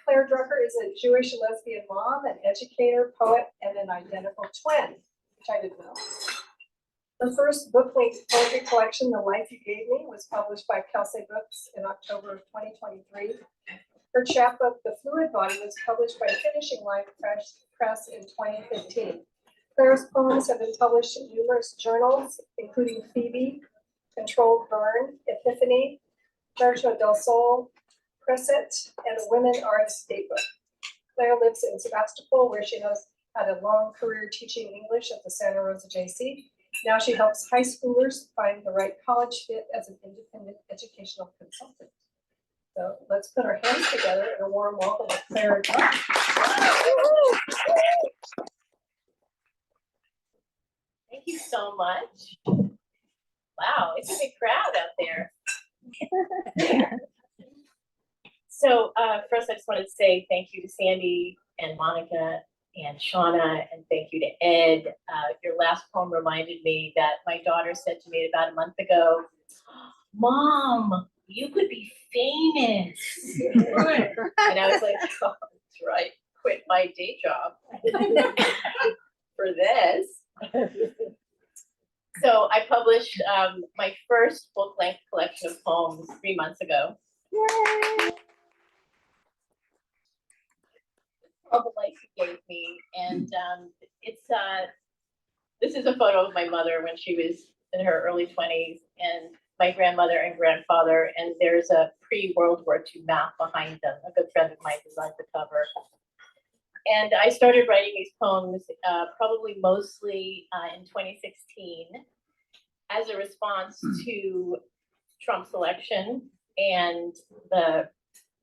Claire Drucker is a Jewish lesbian mom, an educator, poet, and an identical twin, which I didn't know. The first book-length poetry collection, The Life You Gave Me, was published by Kelsay Books in October of 2023. Her chapbook, The Fluid Body, was published by Finishing Line Press in 2015. Claire's poems have been published in numerous journals, including Phoebe, Controlled Burn, Epiphany, Puerto del Sol, Cresset, and the Women Arts Datebook. Claire lives in Sebastopol, where she has had a long career teaching English at the Santa Rosa JC. Now she helps high schoolers find the right college fit as an independent educational consultant. So let's put our hands together in a warm welcome to Claire. Thank you so much. Wow, it's a big crowd out there. So first I just wanted to say thank you to Sandy and Monica and Shauna, and thank you to Ed. Your last poem reminded me that my daughter said to me about a month ago, "Mom, you could be famous." And I was like, oh, that's right, quit my day job for this. So I published my first book-length collection of poems 3 months ago. Yay! Called The Life You Gave Me, and it's this is a photo of my mother when she was in her early 20s, and my grandmother and grandfather, and there's a pre-World War II map behind them. A good friend of mine designed the cover. And I started writing these poems probably mostly in 2016 as a response to Trump's election and the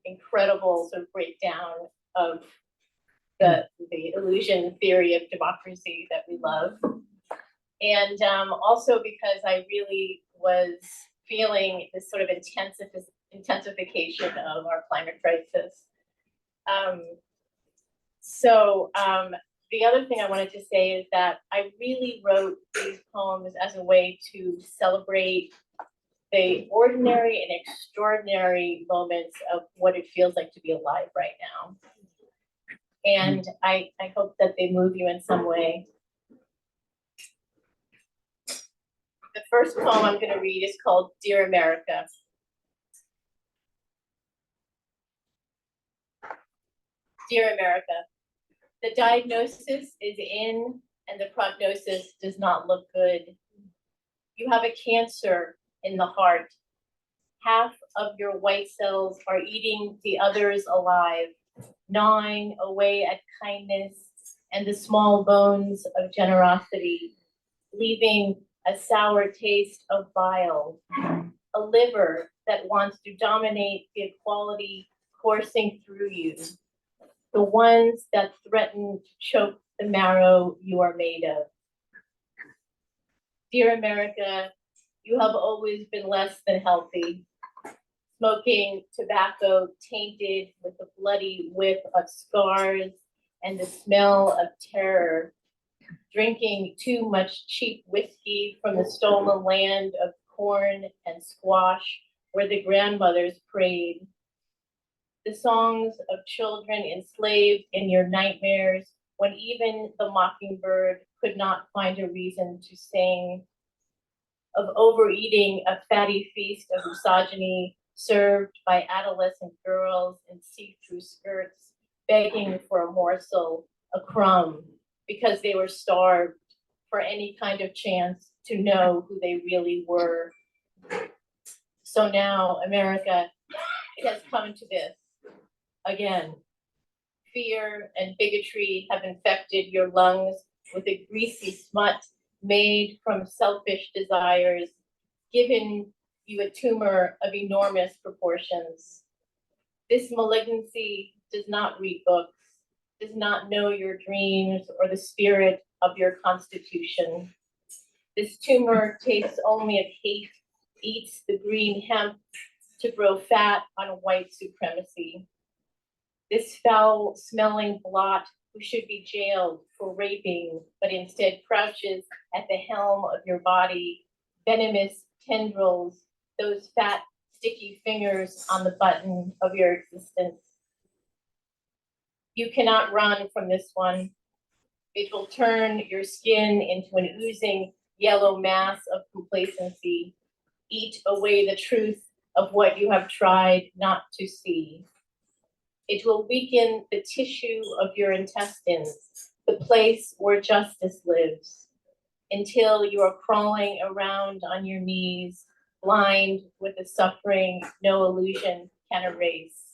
incredible sort of breakdown of the illusion theory of democracy that we love. And also because I really was feeling this sort of intensification of our climate crisis. The other thing I wanted to say is that I really wrote these poems as a way to celebrate the ordinary and extraordinary moments of what it feels like to be alive right now. And I hope that they move you in some way. The first poem I'm going to read is called Dear America. Dear America, the diagnosis is in and the prognosis does not look good. You have a cancer in the heart. Half of your white cells are eating the others alive, gnawing away at kindness and the small bones of generosity, leaving a sour taste of bile, a liver that wants to dominate the equality coursing through you, the ones that threaten to choke the marrow you are made of. Dear America, you have always been less than healthy, smoking tobacco tainted with the bloody whiff of scars and the smell of terror, drinking too much cheap whiskey from the stolen land of corn and squash where the grandmothers prayed. The songs of children enslaved in your nightmares when even the mockingbird could not find a reason to sing, of overeating a fatty feast of misogyny served by adolescent girls in see-through skirts, begging for a morsel, a crumb, because they were starved for any kind of chance to know who they really were. So now, America, it has come to this again. Fear and bigotry have infected your lungs with a greasy smut made from selfish desires, given you a tumor of enormous proportions. This malignancy does not read books, does not know your dreams or the spirit of your constitution. This tumor tastes only of hate, eats the green hemp to grow fat on white supremacy. This foul-smelling blot who should be jailed for raping, but instead crouches at the helm of your body, venomous tendrils, those fat, sticky fingers on the button of your existence. You cannot run from this one. It will turn your skin into an oozing yellow mass of complacency, eat away the truth of what you have tried not to see. It will weaken the tissue of your intestines, the place where justice lives, until you are crawling around on your knees, blind with a suffering no illusion can erase.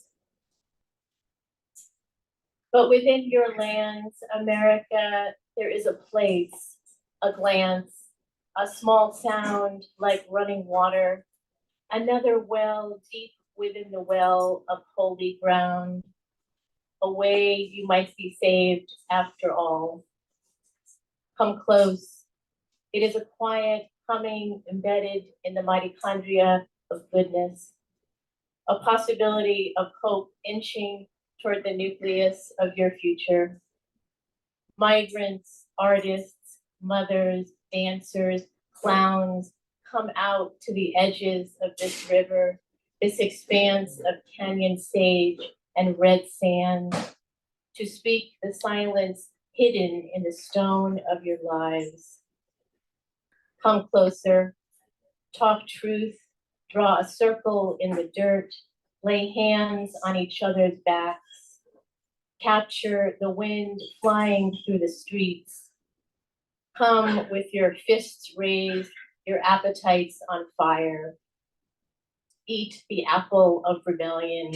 But within your lands, America, there is a place, a glance, a small sound like running water, another well deep within the well of holy ground, a way you might be saved after all. Come close. It is a quiet humming embedded in the mitochondria of goodness, a possibility of hope inching toward the nucleus of your future. Migrants, artists, mothers, dancers, clowns, come out to the edges of this river, this expanse of canyon sage and red sand, to speak the silence hidden in the stone of your lives. Come closer, talk truth, draw a circle in the dirt, lay hands on each other's backs, capture the wind flying through the streets. Come with your fists raised, your appetites on fire. Eat the apple of rebellion.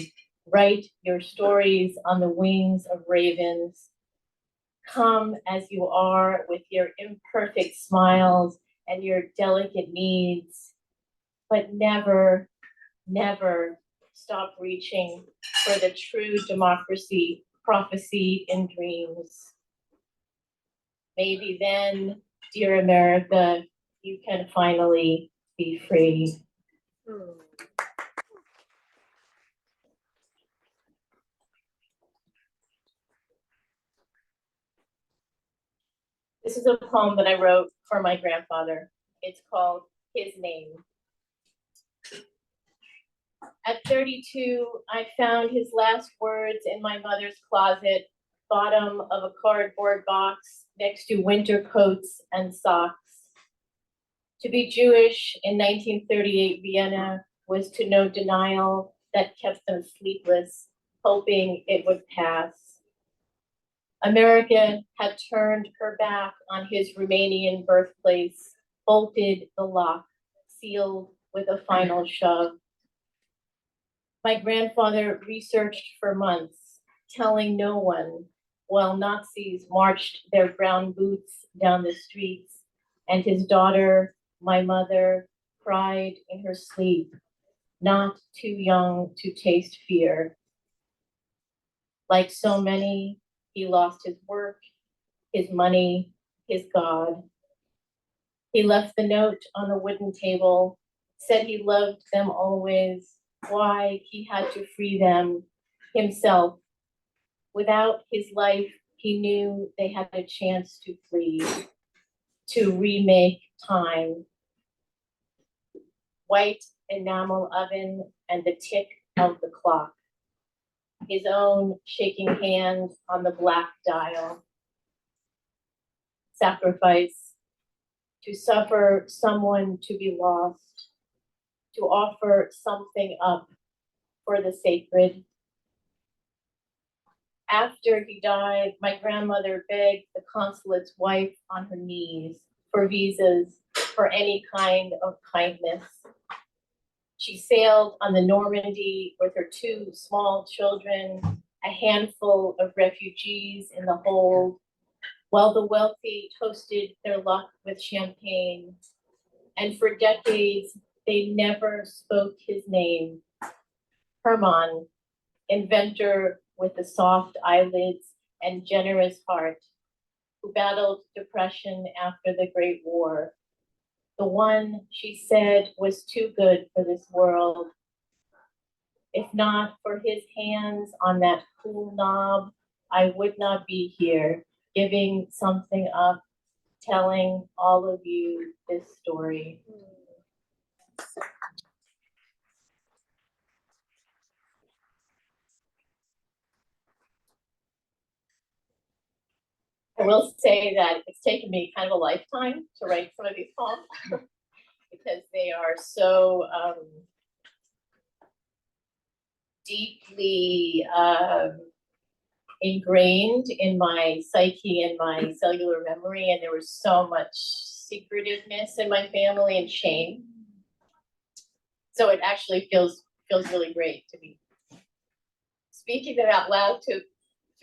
Write your stories on the wings of ravens. Come as you are with your imperfect smiles and your delicate needs, but never, never stop reaching for the true democracy prophesied in dreams. Maybe then, dear America, you can finally be free. This is a poem that I wrote for my grandfather. It's called His Name. At 32, I found his last words in my mother's closet, bottom of a cardboard box next to winter coats and socks. To be Jewish in 1938 Vienna was to know denial that kept them sleepless, hoping it would pass. America had turned her back on his Romanian birthplace, bolted the lock, sealed with a final shove. My grandfather researched for months, telling no one, while Nazis marched their brown boots down the streets, and his daughter, my mother, cried in her sleep, not too young to taste fear. Like so many, he lost his work, his money, his God. He left the note on the wooden table, said he loved them always, why he had to free them himself. Without his life, he knew they had a chance to flee, to remake time. White enamel oven and the tick of the clock. His own shaking hand on the black dial. Sacrifice, to suffer someone to be lost, to offer something up for the sacred. After he died, my grandmother begged the consulate's wife on her knees for visas, for any kind of kindness. She sailed on the Normandy with her two small children, a handful of refugees in the hold, while the wealthy toasted their luck with champagne. And for decades, they never spoke his name. Hermann, inventor with the soft eyelids and generous heart, who battled depression after the Great War. The one she said was too good for this world. If not for his hands on that cool knob, I would not be here, giving something up, telling all of you this story. I will say that it's taken me kind of a lifetime to write some of these poems because they are so deeply ingrained in my psyche and my cellular memory, and there was so much secretiveness in my family and shame. So it actually feels really great to be speaking them out loud to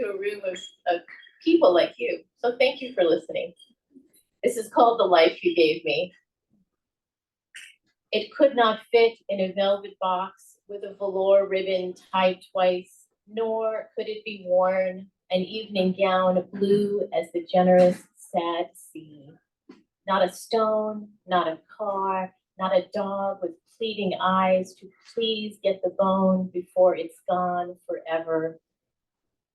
a room of people like you. So thank you for listening. This is called The Life You Gave Me. It could not fit in a velvet box with a velour ribbon tied twice, nor could it be worn an evening gown blue as the generous, sad sea. Not a stone, not a car, not a dog with pleading eyes to please get the bone before it's gone forever.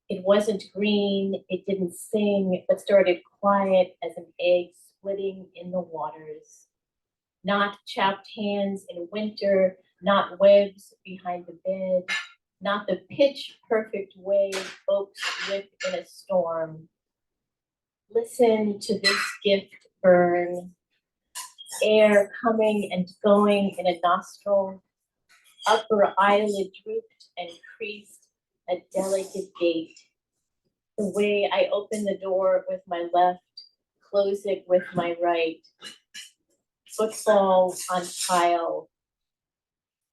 It wasn't green, it didn't sing, but started quiet as an egg splitting in the waters. Not chapped hands in winter, not webs behind the bed, not the pitch perfect way folks whip in a storm. Listen to this gift burn, air coming and going in a nostril, upper eyelid drooped and creased, a delicate gait. The way I open the door with my left, close it with my right. Footfall on tile,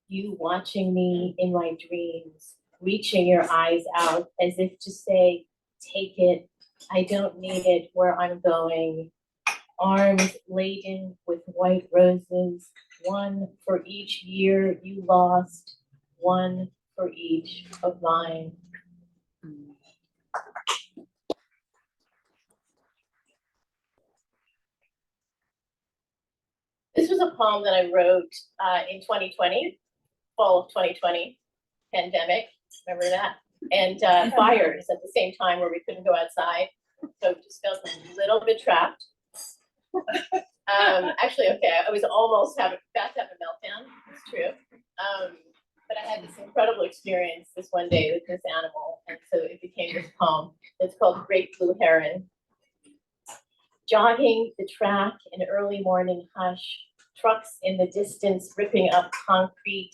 you watching me in my dreams, reaching your eyes out as if to say, take it, I don't need it where I'm going. Arms laden with white roses, one for each year you lost, one for each of mine. This was a poem that I wrote in 2020, fall of 2020, pandemic, remember that? And fires at the same time where we couldn't go outside. So just felt a little bit trapped. Actually, okay, I was almost about to have a meltdown, it's true. But I had this incredible experience this one day with this animal, and so it became this poem. It's called Great Blue Heron. Jogging the track in early morning hush, trucks in the distance ripping up concrete.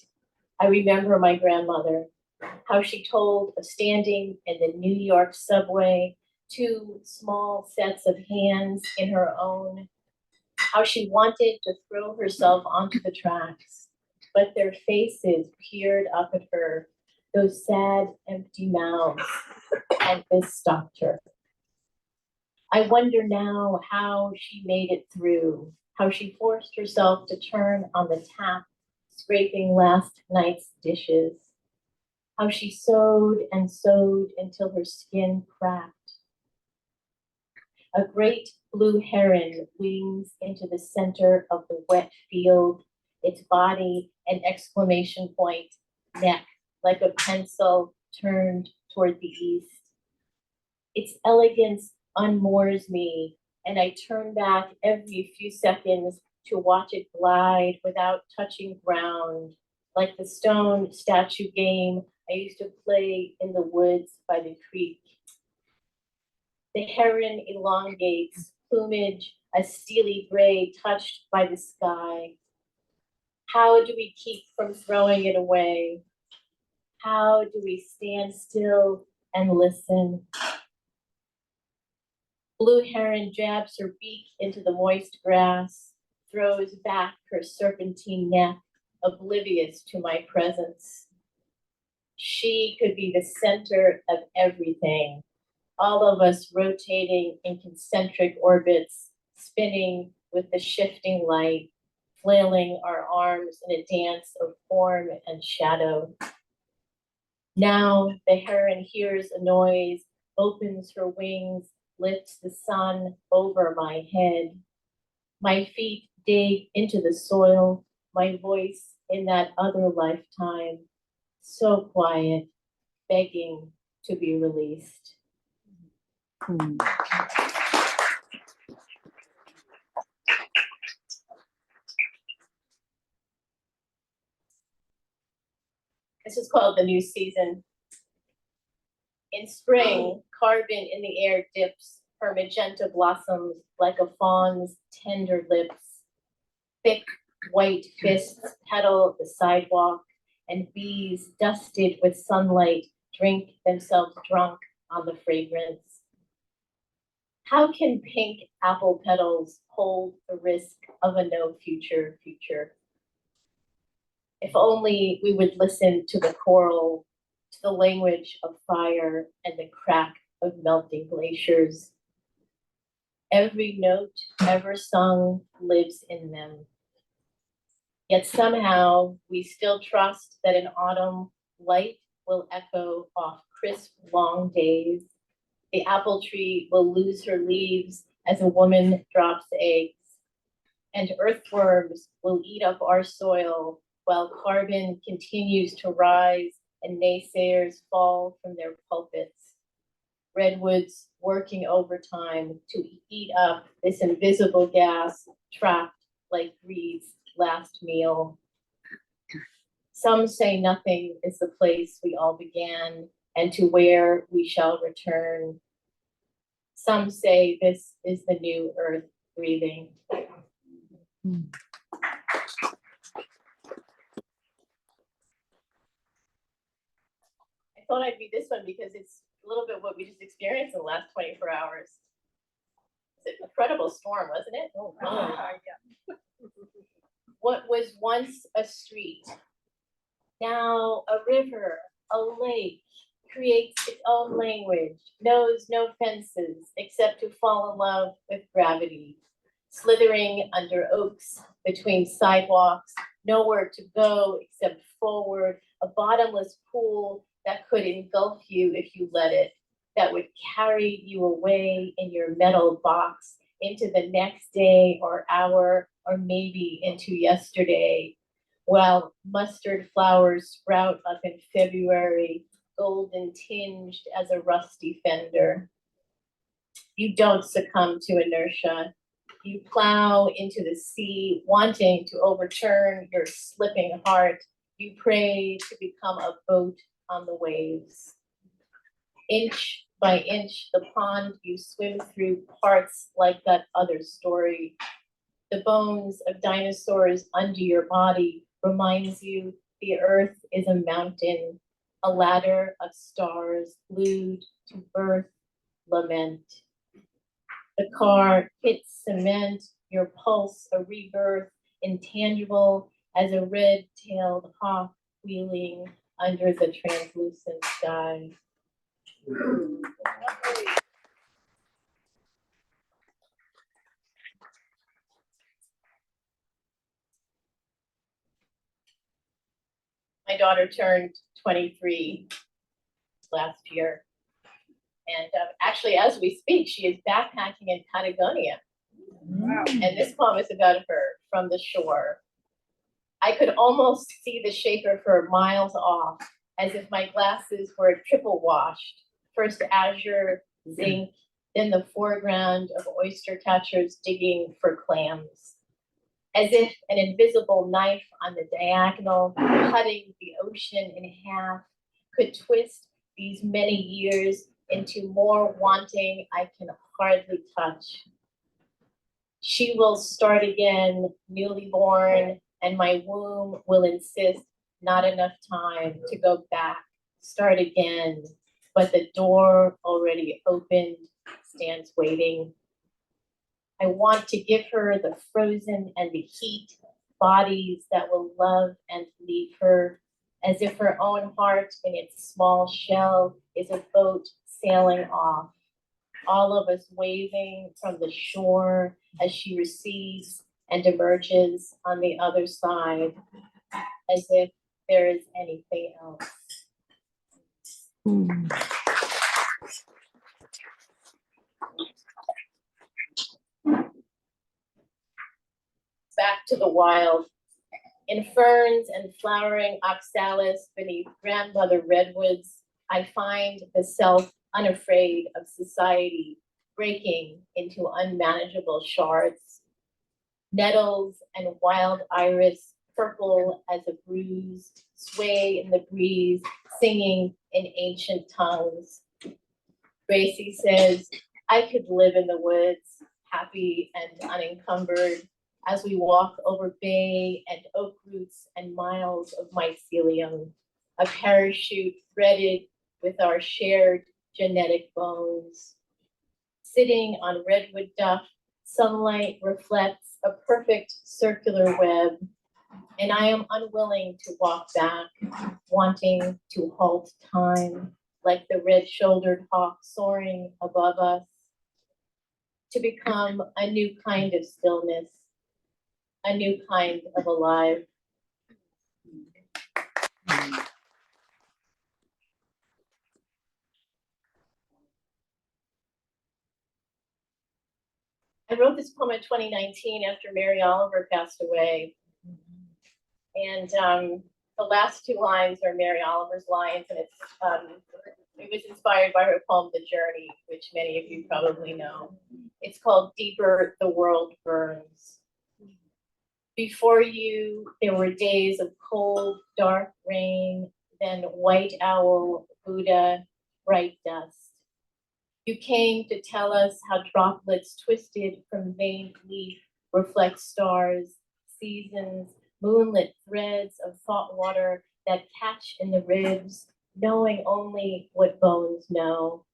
I remember my grandmother, how she told of standing in the New York subway, two small sets of hands in her own, how she wanted to throw herself onto the tracks, but their faces peered up at her, those sad, empty mouths, and this stopped her. I wonder now how she made it through, how she forced herself to turn on the tap, scraping last night's dishes, how she sewed and sewed until her skin cracked. A great blue heron wings into the center of the wet field, its body an exclamation point, neck like a pencil turned toward the east. Its elegance unmoors me, and I turn back every few seconds to watch it glide without touching ground, like the stone statue game I used to play in the woods by the creek. The heron elongates, plumage a steely gray touched by the sky. How do we keep from throwing it away? How do we stand still and listen? Blue heron jabs her beak into the moist grass, throws back her serpentine neck, oblivious to my presence. She could be the center of everything, all of us rotating in concentric orbits, spinning with the shifting light, flailing our arms in a dance of form and shadow. Now the heron hears a noise, opens her wings, lifts the sun over my head. My feet dig into the soil, my voice in that other lifetime, so quiet, begging to be released. This is called The New Season. In spring, carbon in the air dips, her magenta blossoms like a fawn's tender lips. Thick white fists petal the sidewalk, and bees dusted with sunlight drink themselves drunk on the fragrance. How can pink apple petals hold the risk of a no future future? If only we would listen to the choral, to the language of fire and the crack of melting glaciers. Every note ever sung lives in them. Yet somehow we still trust that in autumn, light will echo off crisp, long days. The apple tree will lose her leaves as a woman drops eggs. And earthworms will eat up our soil while carbon continues to rise and naysayers fall from their pulpits. Redwoods working overtime to eat up this invisible gas trapped like greed's last meal. Some say nothing is the place we all began and to where we shall return. Some say this is the new earth breathing. I thought I'd read this one because it's a little bit what we just experienced in the last 24 hours. It's an incredible storm, wasn't it? Oh, God. Yeah. What was once a street, now a river, a lake, creates its own language, knows no fences except to fall in love with gravity, slithering under oaks, between sidewalks, nowhere to go except forward, a bottomless pool that could engulf you if you let it, that would carry you away in your metal box into the next day or hour, or maybe into yesterday, while mustard flowers sprout up in February, golden tinged as a rusty fender. You don't succumb to inertia. You plow into the sea, wanting to overturn your slipping heart. You pray to become a boat on the waves. Inch by inch, the pond you swim through parts like that other story. The bones of dinosaurs under your body reminds you the earth is a mountain, a ladder of stars glued to birth, lament. The car hits cement, your pulse a rebirth, intangible as a red-tailed hawk wheeling under the translucent sky. My daughter turned 23 last year. And actually, as we speak, she is backpacking in Patagonia. Wow. And this poem is about her from the shore. I could almost see the shaker for miles off, as if my glasses were triple washed. First azure, zinc, then the foreground of oyster catchers digging for clams. As if an invisible knife on the diagonal, cutting the ocean in half, could twist these many years into more wanting I can hardly touch. She will start again, newly born, and my womb will insist not enough time to go back, start again, but the door already opened, stands waiting. I want to give her the frozen and the heat, bodies that will love and leave her, as if her own heart in its small shell is a boat sailing off, all of us waving from the shore as she recedes and emerges on the other side, as if there is anything else. Back to the wild. In ferns and flowering oxalis beneath grandmother redwoods, I find the self unafraid of society breaking into unmanageable shards. Nettles and wild iris, purple as a bruise, sway in the breeze, singing in ancient tongues. Gracie says, I could live in the woods, happy and unencumbered, as we walk over bay and oak roots and miles of mycelium, a parachute threaded with our shared genetic bones. Sitting on redwood duff, sunlight reflects a perfect circular web, and I am unwilling to walk back, wanting to halt time, like the red-shouldered hawk soaring above us, to become a new kind of stillness, a new kind of alive. I wrote this poem in 2019 after Mary Oliver passed away. And the last two lines are Mary Oliver's lines, and it was inspired by her poem, The Journey, which many of you probably know. It's called Deeper the World Burns. Before you, there were days of cold, dark rain, then white owl, Buddha, bright dust. You came to tell us how droplets twisted from veined leaf reflect stars, seasons, moonlit threads of thought water that catch in the ribs, knowing only what bones know.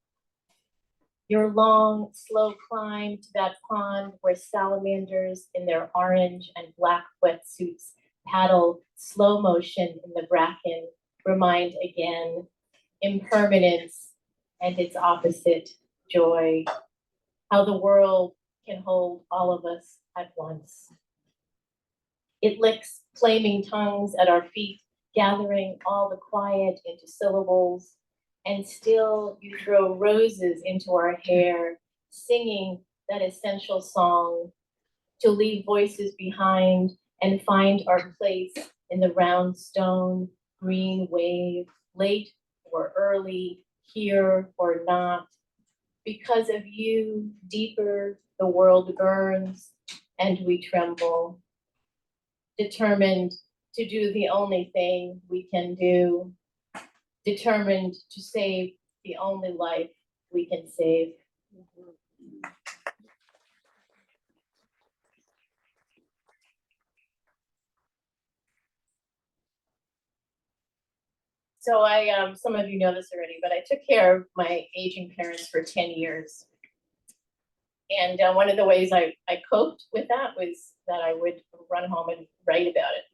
Your long, slow climb to that pond where salamanders in their orange and black wetsuits paddle slow motion in the bracken remind again impermanence and its opposite, joy, how the world can hold all of us at once. It licks flaming tongues at our feet, gathering all the quiet into syllables, and still you throw roses into our hair, singing that essential song, to leave voices behind and find our place in the round stone, green wave, late or early, here or not. Because of you, deeper the world burns, and we tremble, determined to do the only thing we can do, determined to save the only life we can save. So some of you know this already, but I took care of my aging parents for 10 years. And one of the ways I coped with that was that I would run home and write about it.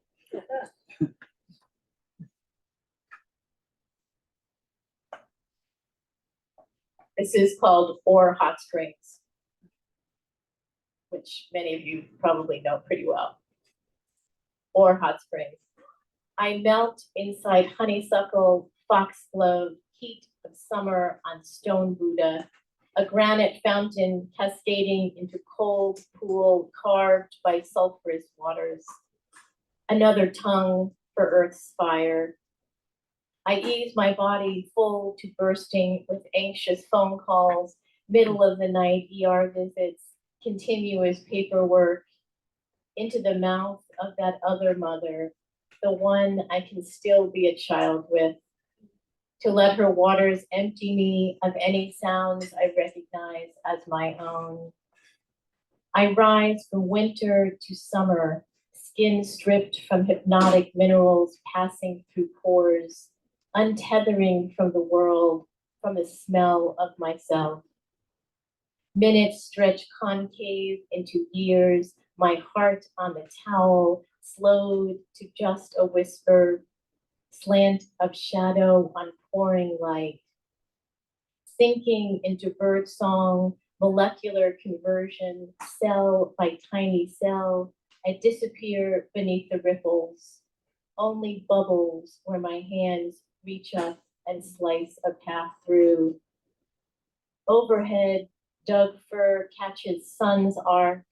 This is called Or Hot Springs, which many of you probably know pretty well. Or Hot Springs. I melt inside honeysuckle, foxglove, heat of summer on stone Buddha, a granite fountain cascading into cold pool carved by sulfurous waters. Another tongue for earth's fire. I ease my body full to bursting with anxious phone calls, middle of the night ER visits, continuous paperwork, into the mouth of that other mother, the one I can still be a child with, to let her waters empty me of any sounds I recognize as my own. I rise from winter to summer, skin stripped from hypnotic minerals passing through pores, untethering from the world, from the smell of myself. Minutes stretch concave into years, my heart on the towel, slowed to just a whisper, slant of shadow on pouring light. Sinking into bird song, molecular conversion, cell by tiny cell, I disappear beneath the ripples. Only bubbles where my hands reach up and slice a path through. Overhead, Doug fir catches sun's arc,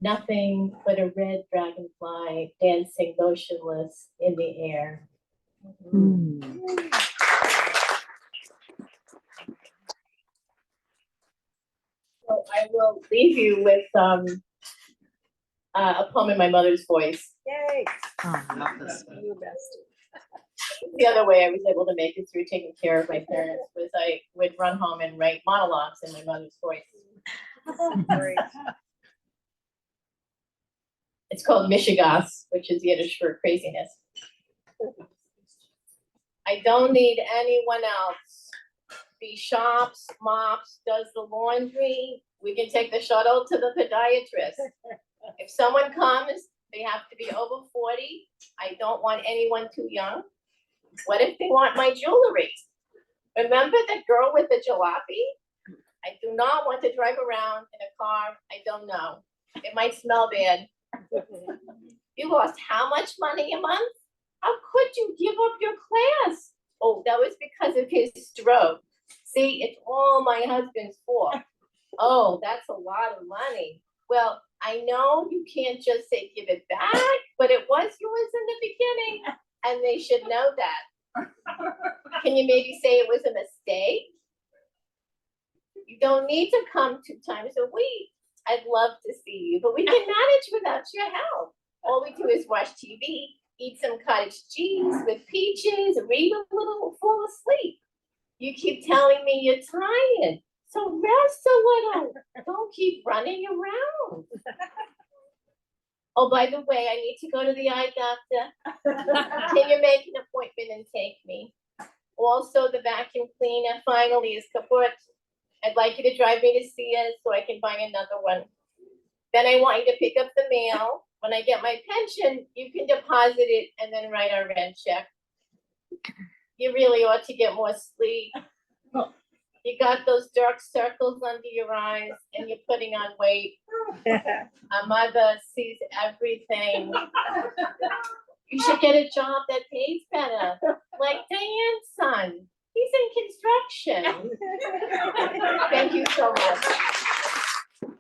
nothing but a red dragonfly dancing motionless in the air. So I will leave you with a poem in my mother's voice. Yay. Oh, I love this. You're the best. The other way I was able to make it through taking care of my parents was I would run home and write monologues in my mother's voice. Great. It's called Mishigas, which is Yiddish for craziness. I don't need anyone else. She shops, mops, does the laundry. We can take the shuttle to the podiatrist. If someone comes, they have to be over 40. I don't want anyone too young. What if they want my jewelry? Remember the girl with the jalopy? I do not want to drive around in a car I don't know. It might smell bad. You lost how much money a month? How could you give up your class? Oh, that was because of his stroke. See, it's all my husband's fault. Oh, that's a lot of money. Well, I know you can't just say give it back, but it was yours in the beginning, and they should know that. Can you maybe say it was a mistake? You don't need to come 2 times a week. I'd love to see you, but we can manage without your help. All we do is watch TV, eat some cottage cheese with peaches, read a little, fall asleep. You keep telling me you're tired, so rest a little. Don't keep running around. Oh, by the way, I need to go to the eye doctor. Can you make an appointment and take me? Also, the vacuum cleaner finally is kaput. I'd like you to drive me to see it so I can buy another one. Then I want you to pick up the mail. When I get my pension, you can deposit it and then write our rent check. You really ought to get more sleep. You got those dark circles under your eyes and you're putting on weight. A mother sees everything. You should get a job that pays better, like Diane's son. He's in construction. Thank you so much.